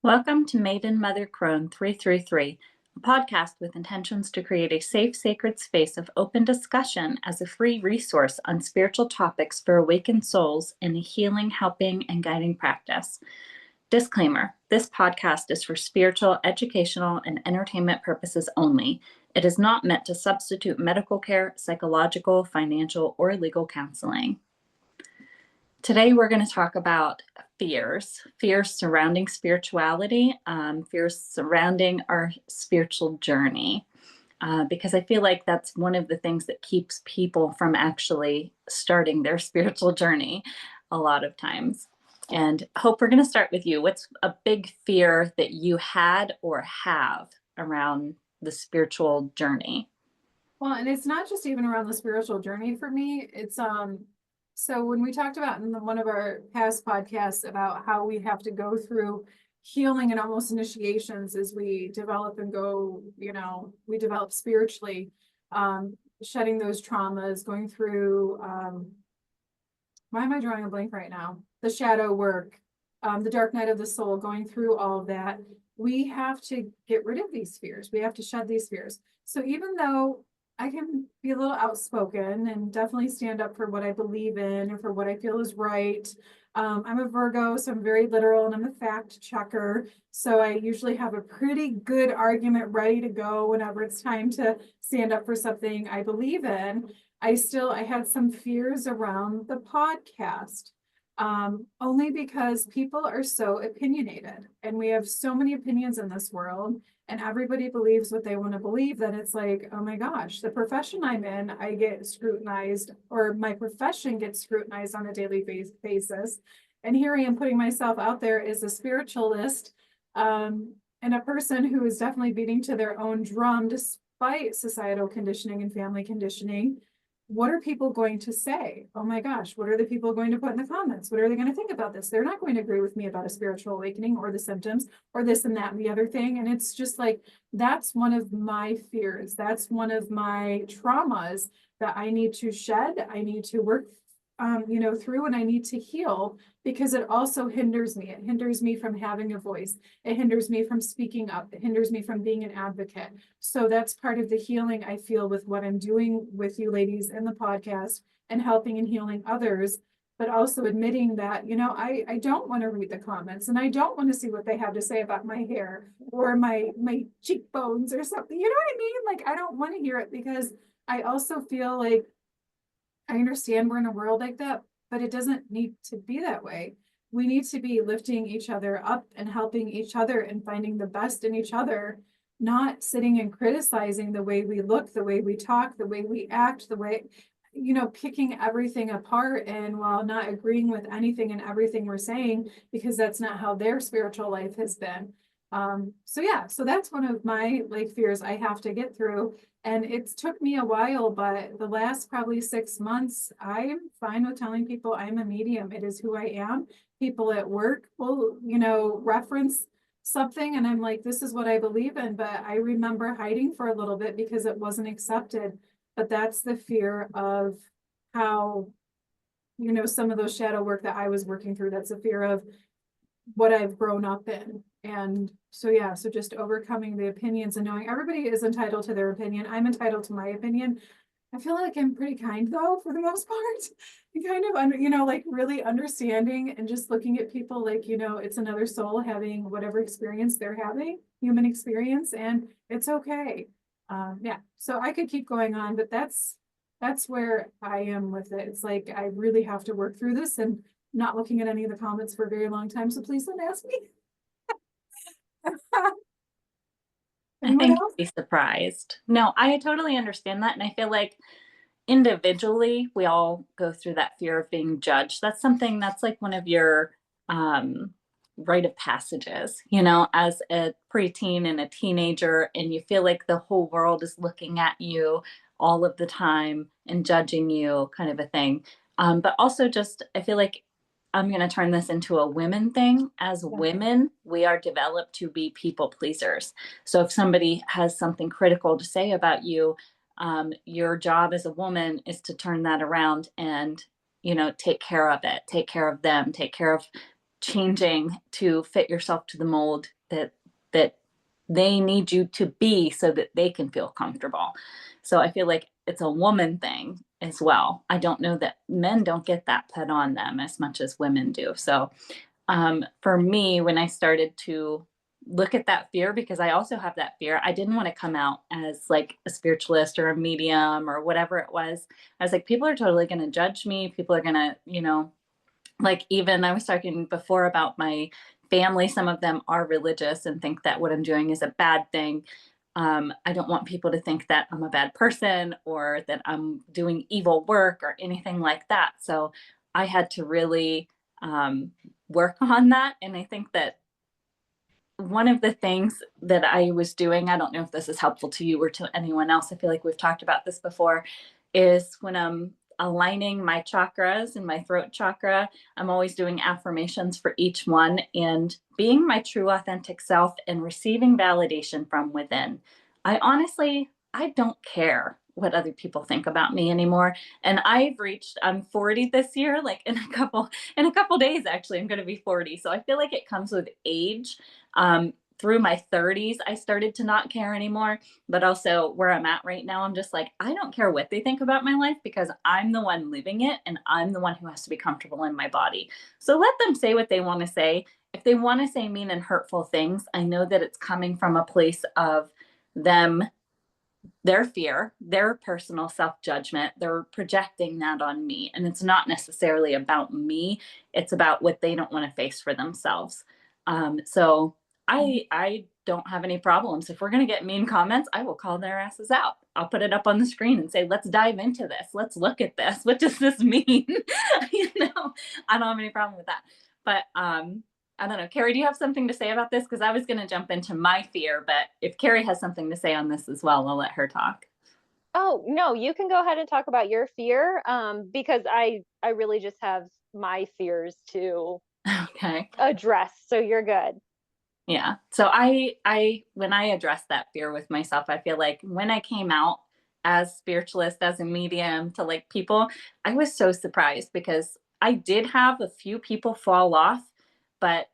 Welcome to Maiden Mother Crone 333, a podcast with intentions to create a safe, sacred space of open discussion as a free resource on spiritual topics for awakened souls in a healing, helping, and guiding practice. Disclaimer: this podcast is for spiritual, educational, and entertainment purposes only. It is not meant to substitute medical care, psychological, financial, or legal counseling. Today, we're going to talk about fears surrounding spirituality, fears surrounding our spiritual journey, because I feel like that's one of the things that keeps people from actually starting their spiritual journey a lot of times. And Hope, we're going to start with you. What's a big fear that you had or have around the spiritual journey? Well, and it's not just even around the spiritual journey for me. So when we talked about in one of our past podcasts about how we have to go through healing and almost initiations as we develop and go, we develop spiritually, shedding those traumas, going through, why am I drawing a blank right now? The shadow work, the dark night of the soul, going through all of that. We have to get rid of these fears. We have to shed these fears. So even though I can be a little outspoken and definitely stand up for what I believe in and for what I feel is right. I'm a Virgo, so I'm very literal and I'm a fact checker. So I usually have a pretty good argument ready to go whenever it's time to stand up for something I believe in. I had some fears around the podcast. Only because people are so opinionated and we have so many opinions in this world and everybody believes what they want to believe, that it's like, oh my gosh, the profession I'm in, I get scrutinized, or my profession gets scrutinized on a daily basis. And here I am putting myself out there as a spiritualist, and a person who is definitely beating to their own drum despite societal conditioning and family conditioning. What are people going to say? Oh my gosh, what are the people going to put in the comments? What are they going to think about this? They're not going to agree with me about a spiritual awakening or the symptoms or this and that and the other thing. And it's just like, that's one of my fears. That's one of my traumas that I need to shed. I need to work through, and I need to heal, because it also hinders me. It hinders me from having a voice. It hinders me from speaking up. It hinders me from being an advocate. So that's part of the healing I feel with what I'm doing with you ladies in the podcast and helping and healing others, but also admitting that, I don't want to read the comments and I don't want to see what they have to say about my hair or my cheekbones or something. You know what I mean? Like, I don't want to hear it, because I also feel like I understand we're in a world like that, but it doesn't need to be that way. We need to be lifting each other up and helping each other and finding the best in each other, not sitting and criticizing the way we look, the way we talk, the way we act, the way, picking everything apart, and while not agreeing with anything and everything we're saying, because that's not how their spiritual life has been. So that's one of my fears I have to get through. And it's took me a while, but the last probably 6 months, I'm fine with telling people I'm a medium. It is who I am. People at work will, reference something and I'm like, this is what I believe in. But I remember hiding for a little bit because it wasn't accepted. But that's the fear of how, some of those shadow work that I was working through. That's a fear of what I've grown up in. And so just overcoming the opinions and knowing everybody is entitled to their opinion. I'm entitled to my opinion. I feel like I'm pretty kind though, for the most part, and kind of, really understanding and just looking at people like, it's another soul having whatever experience they're having, human experience, and it's okay. So I could keep going on, but that's where I am with it. It's like, I really have to work through this and not looking at any of the comments for a very long time. So please don't ask me. I Anyone think else? you'd be surprised. No, I totally understand that. And I feel like individually, we all go through that fear of being judged. That's something that's like one of your rite of passages, as a preteen and a teenager, and you feel like the whole world is looking at you all of the time and judging you, kind of a thing. But also, just I feel like I'm going to turn this into a women thing. As Yeah. women, we are developed to be people pleasers. So if somebody has something critical to say about you, your job as a woman is to turn that around and take care of it, take care of them, take care of changing to fit yourself to the mold that they need you to be so that they can feel comfortable. So I feel like it's a woman thing as well. I don't know that men don't get that put on them as much as women do. So for me, when I started to look at that fear, because I also have that fear, I didn't want to come out as like a spiritualist or a medium or whatever it was. I was like, people are totally going to judge me. People are going to, like, even I was talking before about my family. Some of them are religious and think that what I'm doing is a bad thing. I don't want people to think that I'm a bad person or that I'm doing evil work or anything like that. So I had to really work on that. And I think that one of the things that I was doing, I don't know if this is helpful to you or to anyone else, I feel like we've talked about this before, is when I'm aligning my chakras and my throat chakra, I'm always doing affirmations for each one and being my true authentic self and receiving validation from within. I don't care what other people think about me anymore. And I'm 40 this year, like in a couple days, actually, I'm going to be 40. So I feel like it comes with age. Through my 30s, I started to not care anymore. But also where I'm at right now, I'm just like, I don't care what they think about my life because I'm the one living it and I'm the one who has to be comfortable in my body. So let them say what they want to say. If they want to say mean and hurtful things, I know that it's coming from a place of them, their fear, their personal self judgment. They're projecting that on me. And it's not necessarily about me, it's about what they don't want to face for themselves. So I don't have any problems. If we're going to get mean comments, I will call their asses out. I'll put it up on the screen and say, let's dive into this. Let's look at this. What does this mean? I don't have any problem with that. But I don't know. Kari, do you have something to say about this? Because I was going to jump into my fear, but if Kari has something to say on this as well, I'll let her talk. Oh, no, you can go ahead and talk about your fear, because I really just have my fears to Okay. address, so you're good. Yeah. So I when I addressed that fear with myself, I feel like when I came out as spiritualist, as a medium to like people, I was so surprised because I did have a few people fall off, but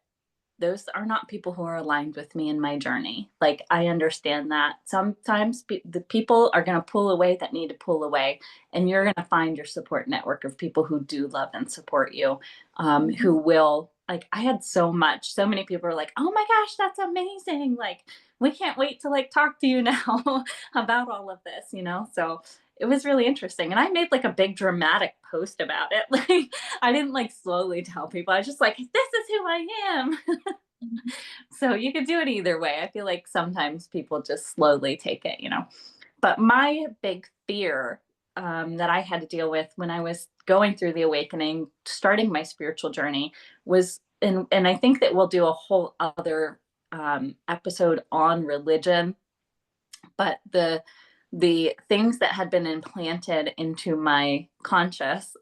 those are not people who are aligned with me in my journey. Like, I understand that sometimes the people are going to pull away that need to pull away, and you're going to find your support network of people who do love and support you, who will. Like, I had so many people are like, oh my gosh, that's amazing. Like, we can't wait to like talk to you now about all of this. So it was really interesting. And I made like a big dramatic post about it. Like, I didn't like slowly tell people. I was just like, this is who I am. So you could do it either way. I feel like sometimes people just slowly take it. But my big fear that I had to deal with when I was going through the awakening, starting my spiritual journey, was, and I think that we'll do a whole other episode on religion, but the things that had been implanted into my conscious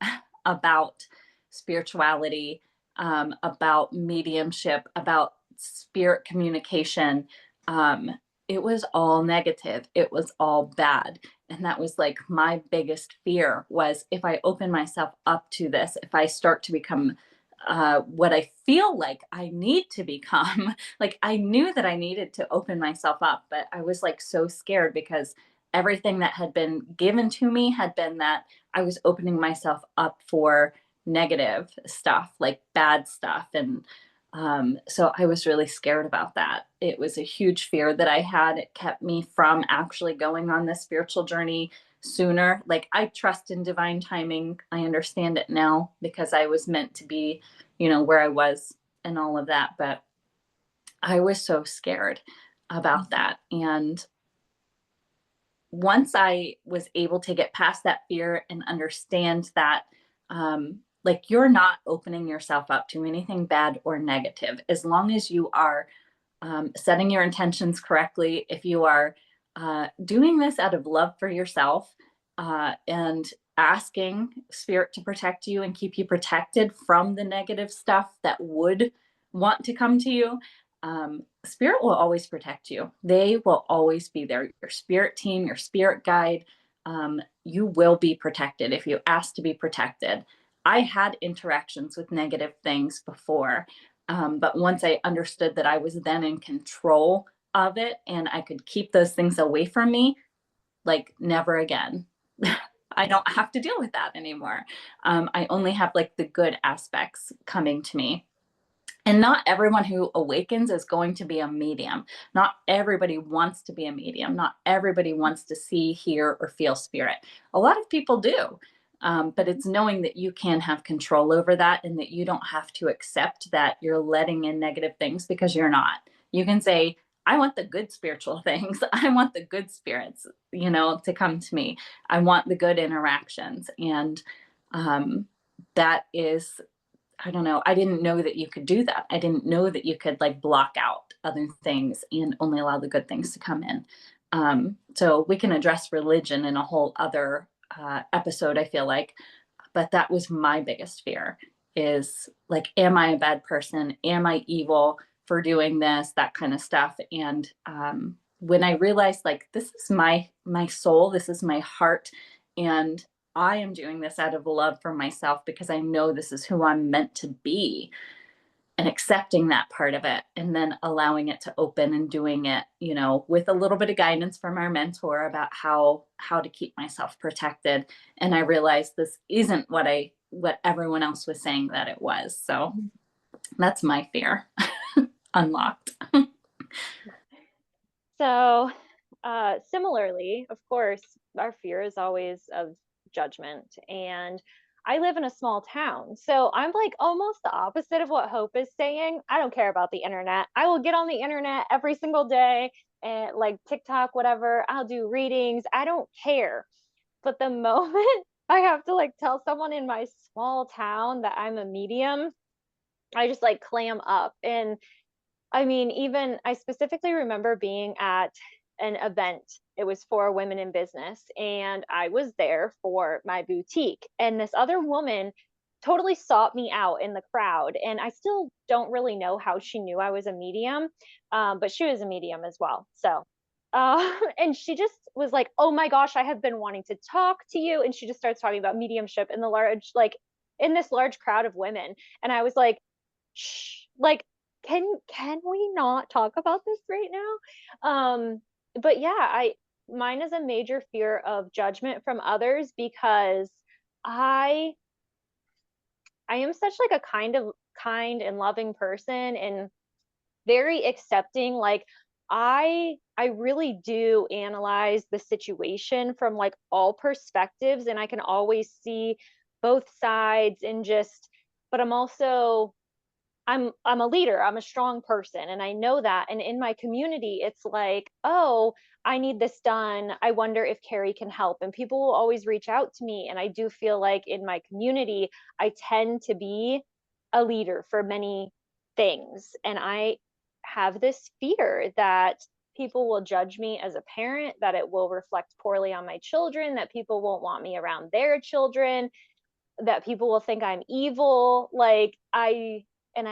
about spirituality, about mediumship, about spirit communication, um, it was all negative. It was all bad. And that was like my biggest fear, was if I open myself up to this, if I start to become what I feel like I need to become, like, I knew that I needed to open myself up, but I was like so scared because everything that had been given to me had been that I was opening myself up for negative stuff, like bad stuff. And so I was really scared about that. It was a huge fear that I had. It kept me from actually going on this spiritual journey sooner. Like, I trust in divine timing. I understand it now because I was meant to be, where I was and all of that. But I was so scared about that. And once I was able to get past that fear and understand that, like, you're not opening yourself up to anything bad or negative, as long as you are setting your intentions correctly, if you are doing this out of love for yourself, and asking spirit to protect you and keep you protected from the negative stuff that would want to come to you, spirit will always protect you. They will always be there. Your spirit team, your spirit guide, you will be protected if you ask to be protected. I had interactions with negative things before. But once I understood that I was then in control of it and I could keep those things away from me, like never again. I don't have to deal with that anymore. I only have like the good aspects coming to me. And not everyone who awakens is going to be a medium. Not everybody wants to be a medium. Not everybody wants to see, hear, or feel spirit. A lot of people do. But it's knowing that you can have control over that and that you don't have to accept that you're letting in negative things, because you're not. You can say, I want the good spiritual things. I want the good spirits, to come to me. I want the good interactions. And that is, I don't know. I didn't know that you could do that. I didn't know that you could like block out other things and only allow the good things to come in. So we can address religion in a whole other episode, I feel like. But that was my biggest fear, is like, am I a bad person? Am I evil for doing this? That kind of stuff. And when I realized like, this is my soul, this is my heart, and I am doing this out of love for myself because I know this is who I'm meant to be, and accepting that part of it, and then allowing it to open and doing it, with a little bit of guidance from our mentor about how to keep myself protected. And I realized this isn't what everyone else was saying that it was. So that's my fear unlocked. So, similarly, of course, our fear is always of judgment. And I live in a small town. So I'm like almost the opposite of what Hope is saying. I don't care about the internet. I will get on the internet every single day and like TikTok, whatever. I'll do readings. I don't care. But the moment I have to like tell someone in my small town that I'm a medium, I just like clam up. And I mean, even I specifically remember being at an event. It was for women in business, and I was there for my boutique. And this other woman totally sought me out in the crowd. And I still don't really know how she knew I was a medium, but she was a medium as well. So, and she just was like, "Oh my gosh, I have been wanting to talk to you." And she just starts talking about mediumship in the large, like in this large crowd of women. And I was like, shh, like, can we not talk about this right now? But yeah, mine is a major fear of judgment from others, because I I am such like a kind and loving person, and very accepting. Like I really do analyze the situation from like all perspectives, and I can always see both sides, and just, but I'm a leader. I'm a strong person, and I know that. And in my community, it's like, "Oh, I need this done. I wonder if Kari can help." And people will always reach out to me, and I do feel like in my community, I tend to be a leader for many things. And I have this fear that people will judge me as a parent, that it will reflect poorly on my children, that people won't want me around their children, that people will think I'm evil. And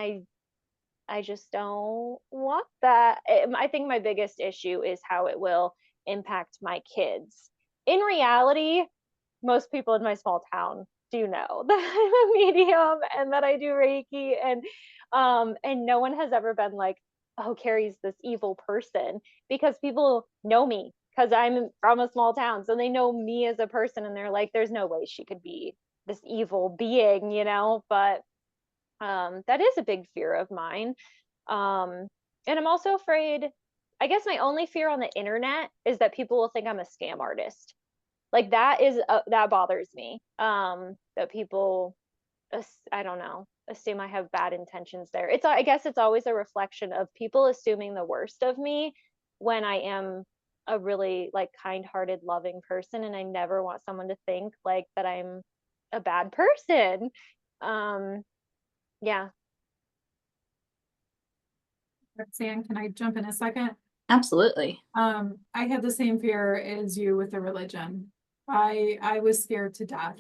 I just don't want that. I think my biggest issue is how it will impact my kids. In reality, most people in my small town do know that I'm a medium and that I do Reiki, and no one has ever been like, "Oh, Kari's this evil person," because people know me because I'm from a small town. So they know me as a person, and they're like, "There's no way she could be this evil being." But that is a big fear of mine. And I'm also afraid, I guess my only fear on the internet is that people will think I'm a scam artist. Like that bothers me. That people, I don't know, assume I have bad intentions there. I guess it's always a reflection of people assuming the worst of me when I am a really like kind-hearted, loving person, and I never want someone to think like that I'm a bad person. Yeah. Roxanne, can I jump in a second? Absolutely. I had the same fear as you with the religion. I was scared to death.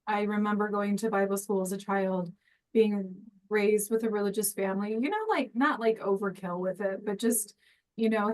I remember going to Bible school as a child, being raised with a religious family, like not like overkill with it, but just,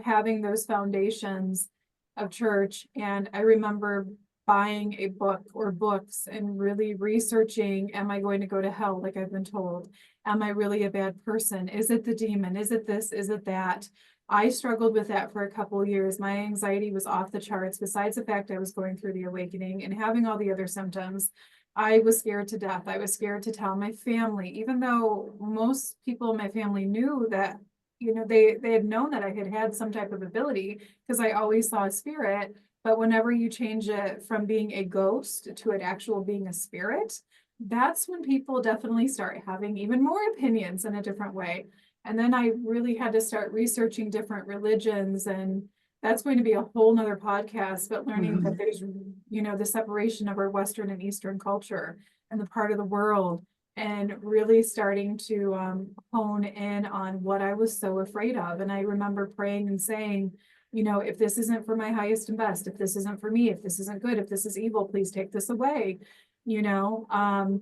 having those foundations of church. And I remember buying a book or books and really researching, am I going to go to hell like I've been told? Am I really a bad person? Is it the demon? Is it this? Is it that? I struggled with that for a couple of years. My anxiety was off the charts, besides the fact I was going through the awakening and having all the other symptoms. I was scared to death. I was scared to tell my family, even though most people in my family knew that, they had known that I had had some type of ability because I always saw a spirit. But whenever you change it from being a ghost to an actual being a spirit, that's when people definitely start having even more opinions in a different way. And then I really had to start researching different religions, and that's going to be a whole nother podcast, but learning that there's, the separation of our Western and Eastern culture and the part of the world, and really starting to hone in on what I was so afraid of. And I remember praying and saying, if this isn't for my highest and best, if this isn't for me, if this isn't good, if this is evil, please take this away, you know, and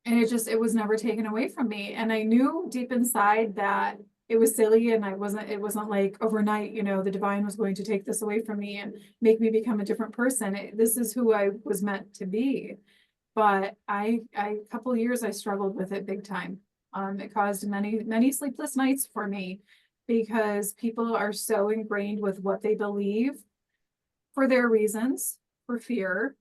it was never taken away from me. And I knew deep inside that it was silly, and it wasn't like overnight, the divine was going to take this away from me and make me become a different person. This is who I was meant to be. But a couple of years, I struggled with it big time. It caused many sleepless nights for me, because people are so ingrained with what they believe for their reasons, for fear,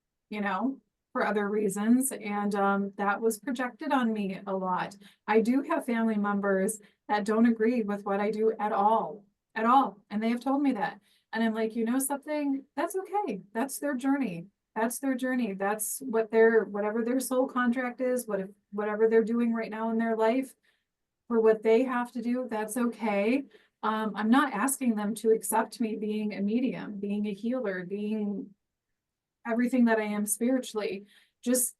for other reasons. And that was projected on me a lot. I do have family members that don't agree with what I do at all. And they have told me that. And I'm like, something, that's okay. That's their journey. That's their journey. That's whatever their soul contract is, whatever they're doing right now in their life, for what they have to do, that's okay. I'm not asking them to accept me being a medium, being a healer, being everything that I am spiritually. Just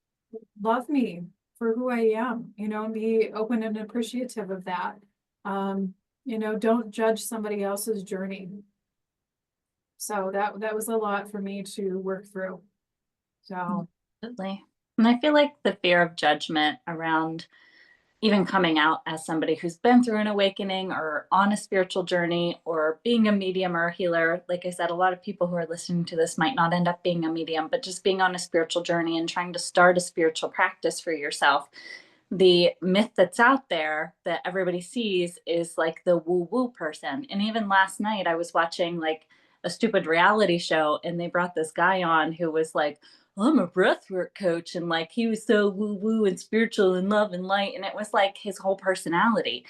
love me for who I am, and be open and appreciative of that. Don't judge somebody else's journey. So that was a lot for me to work through. So Absolutely. And I feel like the fear of judgment around even coming out as somebody who's been through an awakening or on a spiritual journey or being a medium or a healer. Like I said, a lot of people who are listening to this might not end up being a medium, but just being on a spiritual journey and trying to start a spiritual practice for yourself. The myth that's out there that everybody sees is like the woo-woo person. And even last night I was watching like a stupid reality show, and they brought this guy on who was like, I'm a breathwork coach, and like he was so woo-woo and spiritual and love and light, and it was like his whole personality.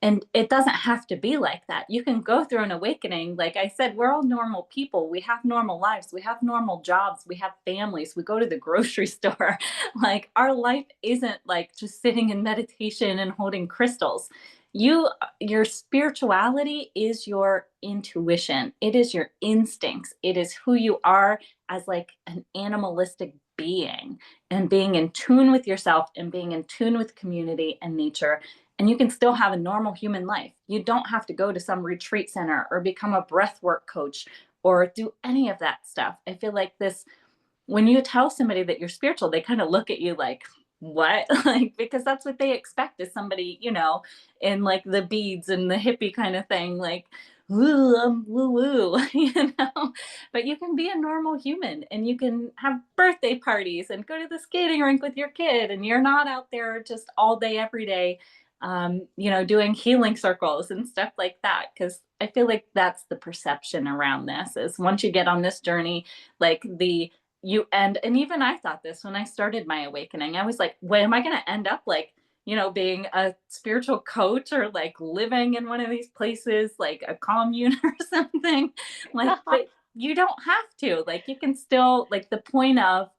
And it doesn't have to be like that. You can go through an awakening. Like I said, we're all normal people. We have normal lives. We have normal jobs. We have families. We go to the grocery store. Like our life isn't like just sitting in meditation and holding crystals. Your spirituality is your intuition. It is your instincts. It is who you are as like an animalistic being, and being in tune with yourself and being in tune with community and nature. And you can still have a normal human life. You don't have to go to some retreat center or become a breathwork coach or do any of that stuff. I feel like when you tell somebody that you're spiritual, they kind of look at you like, what? Like, because that's what they expect is somebody, in like the beads and the hippie kind of thing, like, ooh, I'm woo woo, but you can be a normal human, and you can have birthday parties and go to the skating rink with your kid, and you're not out there just all day, every day, doing healing circles and stuff like that. Cause I feel like that's the perception around this is once you get on this journey, like and even I thought this when I started my awakening. I was like, what am I going to end up like, being a spiritual coach or like living in one of these places, like a commune or something? Like, but you don't have to. Like, you can still, like, the point of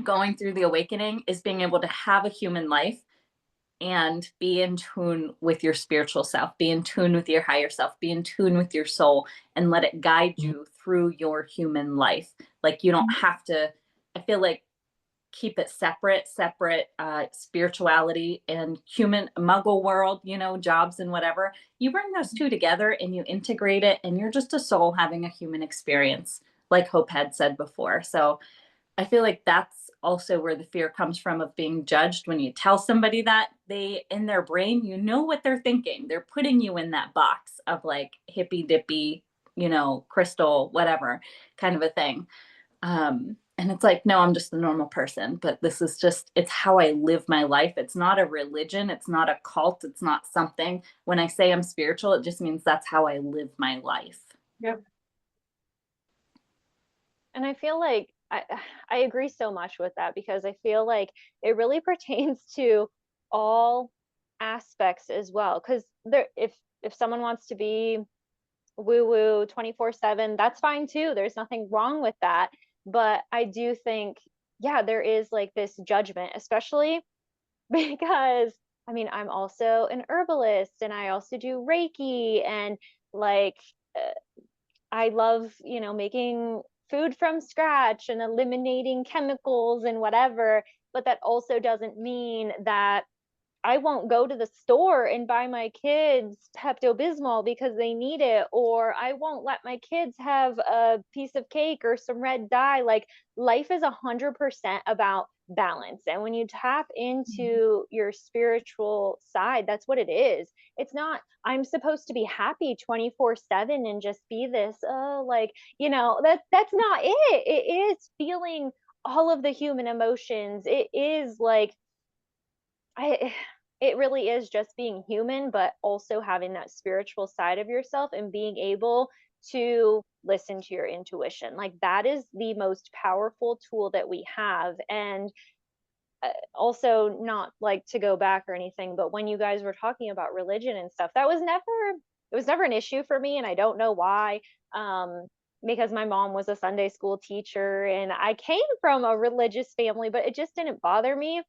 going through the awakening is being able to have a human life and be in tune with your spiritual self, be in tune with your higher self, be in tune with your soul, and let it guide you through your human life. Like, you don't have to, I feel like, keep it separate, spirituality and human muggle world, jobs and whatever. You bring those two together and you integrate it, and you're just a soul having a human experience, like Hope had said before. So I feel like that's also where the fear comes from of being judged. When you tell somebody that, they, in their brain, what they're thinking. They're putting you in that box of like hippy dippy, crystal, whatever kind of a thing. And it's like, no, I'm just a normal person, but this is just, it's how I live my life. It's not a religion. It's not a cult. It's not something. When I say I'm spiritual, it just means that's how I live my life. Yep. And I feel like I agree so much with that, because I feel like it really pertains to all aspects as well. Because there, if someone wants to be woo woo 24/7, that's fine too. There's nothing wrong with that. But I do think, yeah, there is like this judgment, especially because I mean, I'm also an herbalist and I also do Reiki, and like I love, making food from scratch and eliminating chemicals and whatever. But that also doesn't mean that I won't go to the store and buy my kids Pepto-Bismol because they need it, or I won't let my kids have a piece of cake or some red dye. Like, life is 100% about balance. And when you tap into your spiritual side, that's what it is. It's not, I'm supposed to be happy 24/7 and just be this, oh, like, that's not it. It is feeling all of the human emotions. It is like, I it really is just being human, but also having that spiritual side of yourself and being able to listen to your intuition. Like, that is the most powerful tool that we have. And also, not like to go back or anything, but when you guys were talking about religion and stuff, it was never an issue for me, and I don't know why. Um, because my mom was a Sunday school teacher and I came from a religious family, but it just didn't bother me.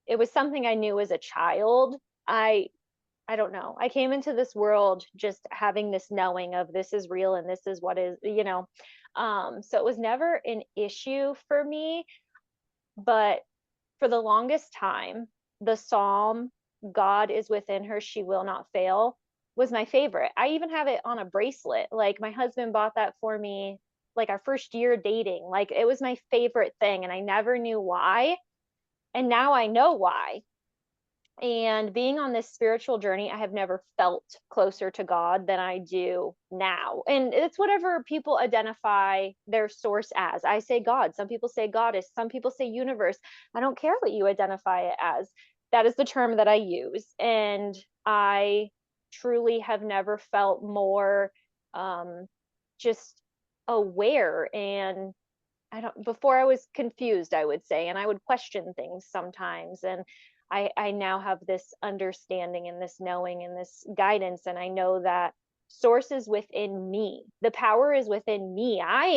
It was something I knew as a child. I I don't know. I came into this world just having this knowing of this is real and this is what is. So it was never an issue for me, but for the longest time, the Psalm, God is within her, she will not fail, was my favorite. I even have it on a bracelet. Like, my husband bought that for me like our first year dating. Like, it was my favorite thing and I never knew why. And now I know why. And being on this spiritual journey, I have never felt closer to God than I do now. And it's whatever people identify their source as. I say God, some people say goddess, some people say universe. I don't care what you identify it as. That is the term that I use. And I truly have never felt more just aware. And before I was confused, I would say, and I would question things sometimes. And I now have this understanding and this knowing and this guidance. And I know that source is within me. The power is within me. I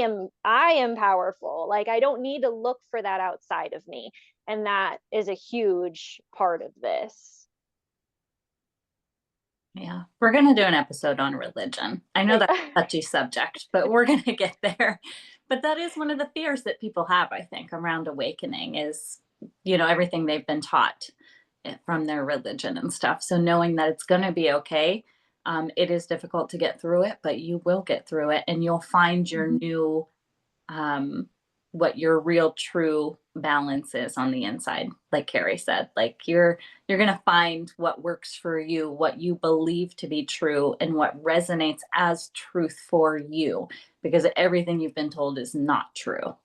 am powerful. Like, I don't need to look for that outside of me. And that is a huge part of this. Yeah, we're going to do an episode on religion. I know that's a touchy subject, but we're going to get there. But that is one of the fears that people have, I think, around awakening is, everything they've been taught from their religion and stuff. So knowing that it's going to be okay, it is difficult to get through it, but you will get through it and you'll find your new, what your real true balance is on the inside. Like Kari said, like you're going to find what works for you, what you believe to be true, and what resonates as truth for you, because everything you've been told is not true.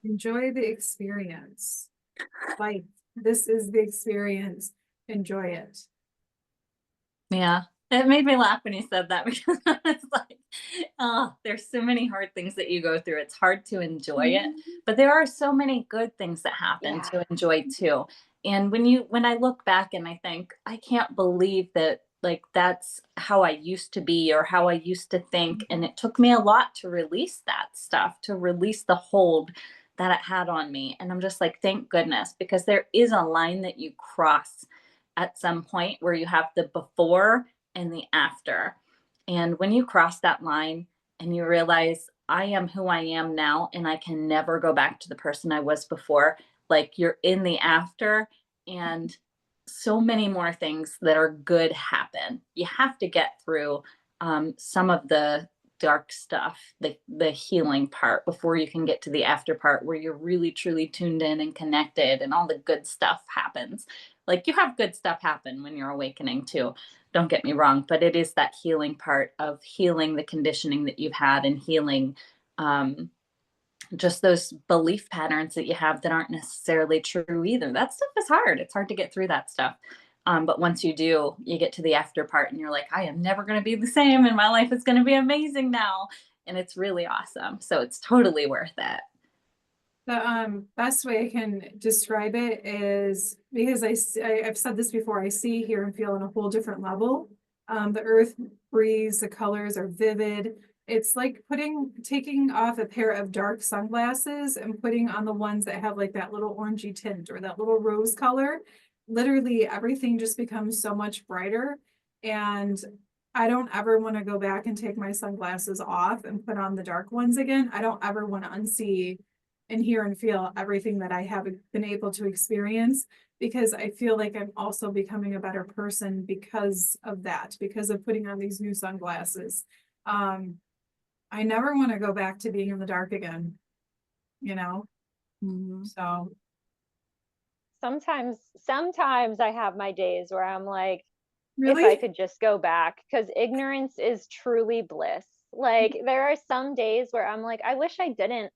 Enjoy the experience. Like, this is the experience. Enjoy it. Yeah. It made me laugh when you said that because it's like, oh, there's so many hard things that you go through. It's hard to enjoy it, but there are so many good things that happen to enjoy too. And when I look back and I think, I can't believe that, like, that's how I used to be or how I used to think. And it took me a lot to release that stuff, to release the hold that it had on me. And I'm just like, thank goodness, because there is a line that you cross at some point where you have the before and the after. And when you cross that line and you realize I am who I am now and I can never go back to the person I was before, like, you're in the after, and so many more things that are good happen. You have to get through some of the dark stuff, the healing part, before you can get to the after part where you're really truly tuned in and connected and all the good stuff happens. Like, you have good stuff happen when you're awakening too. don't get me wrong, but it is that healing part of healing the conditioning that you've had and healing just those belief patterns that you have that aren't necessarily true either. That stuff is hard. It's hard to get through that stuff. But once you do, you get to the after part and you're like, I am never going to be the same and my life is going to be amazing now. And it's really awesome. So it's totally worth it. The best way I can describe it is, because I've said this before, I see, hear, and feel on a whole different level. The earth breeze, the colors are vivid. It's like taking off a pair of dark sunglasses and putting on the ones that have like that little orangey tint or that little rose color. Literally everything just becomes so much brighter. And I don't ever want to go back and take my sunglasses off and put on the dark ones again. I don't ever want to unsee and hear and feel everything that I have been able to experience, because I feel like I'm also becoming a better person because of that, because of putting on these new sunglasses. I never want to go back to being in the dark again, you know? So sometimes I have my days where I'm like, really, if I could just go back, because ignorance is truly bliss. Like there are some days where I'm like, I wish I didn't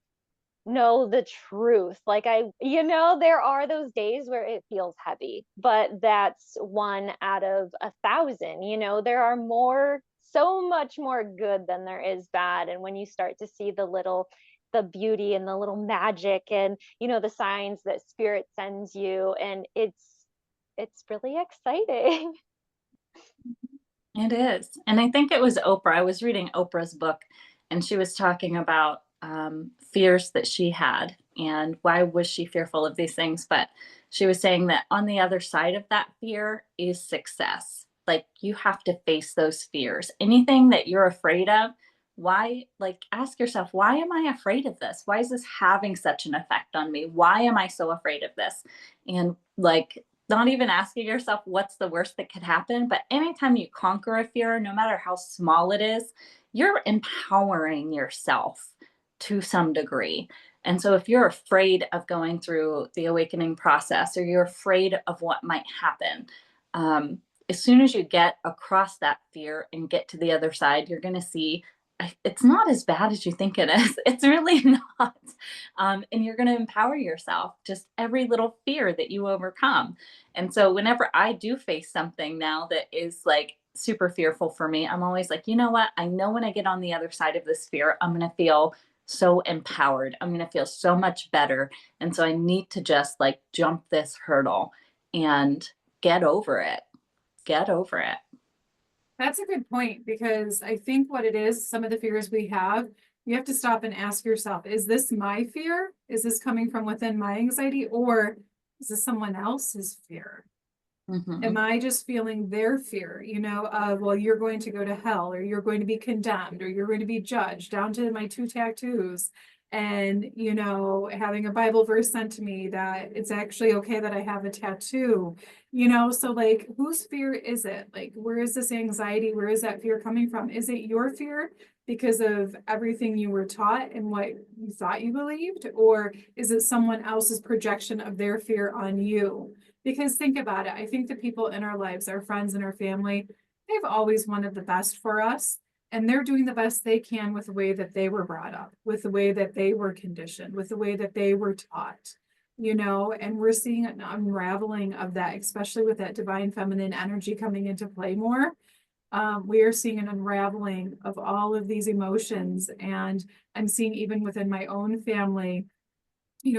know the truth. Like there are those days where it feels heavy, but that's one out of 1,000. There are so much more good than there is bad. And when you start to see the beauty and the little magic and the signs that spirit sends you, and it's really exciting. It is. And I think it was Oprah. I was reading Oprah's book and she was talking about fears that she had and why was she fearful of these things. But she was saying that on the other side of that fear is success. Like you have to face those fears. Anything that you're afraid of, why, like ask yourself, why am I afraid of this? Why is this having such an effect on me? Why am I so afraid of this? And like, not even asking yourself what's the worst that could happen, but anytime you conquer a fear, no matter how small it is, you're empowering yourself to some degree. And so if you're afraid of going through the awakening process or you're afraid of what might happen, as soon as you get across that fear and get to the other side, you're going to see it's not as bad as you think it is. It's really not. And you're going to empower yourself, just every little fear that you overcome. And so whenever I do face something now that is like super fearful for me, I'm always like, you know what? I know when I get on the other side of this fear, I'm going to feel so empowered. I'm going to feel so much better. And so I need to just like jump this hurdle and get over it. Get over it. that's a good point, because I think what it is, some of the fears we have, you have to stop and ask yourself, is this my fear? Is this coming from within my anxiety, or is this someone else's fear? Am I just feeling their fear, of, well, you're going to go to hell, or you're going to be condemned, or you're going to be judged, down to my 2 tattoos, and, having a Bible verse sent to me that it's actually okay that I have a tattoo, so like, whose fear is it? Like, where is this anxiety? Where is that fear coming from? Is it your fear because of everything you were taught and what you thought you believed? Or is it someone else's projection of their fear on you? Because think about it, I think the people in our lives, our friends and our family, they've always wanted the best for us. And they're doing the best they can with the way that they were brought up, with the way that they were conditioned, with the way that they were taught, and we're seeing an unraveling of that, especially with that divine feminine energy coming into play more. We are seeing an unraveling of all of these emotions. And I'm seeing, even within my own family,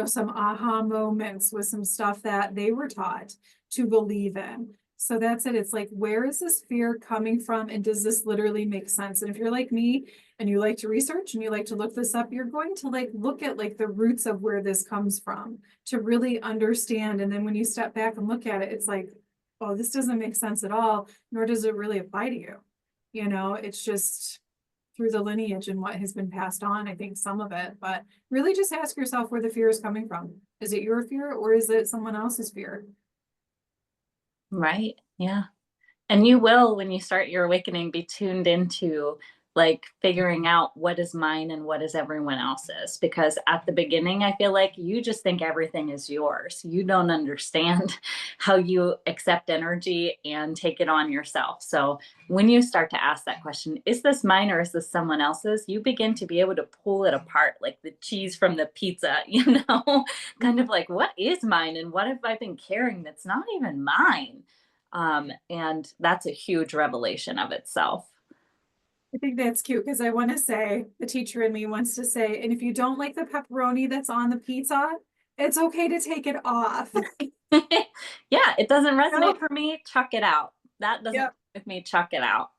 some aha moments with some stuff that they were taught to believe in. So that's it. It's like, where is this fear coming from? And does this literally make sense? And if you're like me and you like to research and you like to look this up, you're going to like look at like the roots of where this comes from to really understand. And then when you step back and look at it, it's like, oh, this doesn't make sense at all, nor does it really apply to you. It's just through the lineage and what has been passed on, I think some of it, but really just ask yourself where the fear is coming from. Is it your fear, or is it someone else's fear? Right. Yeah. And you will, when you start your awakening, be tuned into like figuring out what is mine and what is everyone else's. Because at the beginning, I feel like you just think everything is yours. You don't understand how you accept energy and take it on yourself. So when you start to ask that question, is this mine or is this someone else's? You begin to be able to pull it apart like the cheese from the pizza, kind of like, what is mine and what have I been carrying that's not even mine? And that's a huge revelation of itself. I think that's cute because I want to say, the teacher in me wants to say, and if you don't like the pepperoni that's on the pizza, it's okay to take it off. Yeah, it doesn't resonate Yep. for me, chuck it out. That doesn't Yep. with me, chuck it out.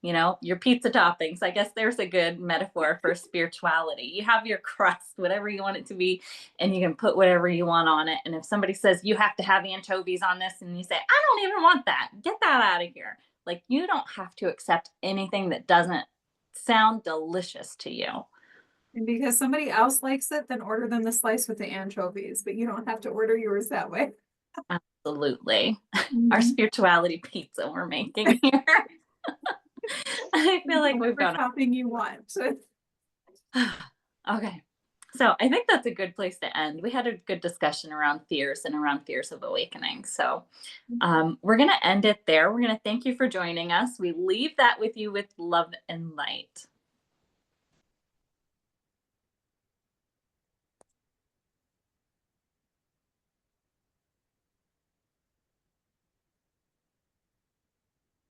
Your pizza toppings. I guess there's a good metaphor for spirituality. You have your crust, whatever you want it to be, and you can put whatever you want on it. And if somebody says you have to have anchovies on this, and you say, I don't even want that, get that out of here. Like, you don't have to accept anything that doesn't sound delicious to you. And because somebody else likes it, then order them the slice with the anchovies, but you don't have to order yours that way. Absolutely. Our Mhm. spirituality pizza we're making here. I feel like we've Whatever gone. topping you want. Okay. So I think that's a good place to end. We had a good discussion around fears and around fears of awakening. So we're going to end it there. We're going to thank you for joining us. We leave that with you with love and light.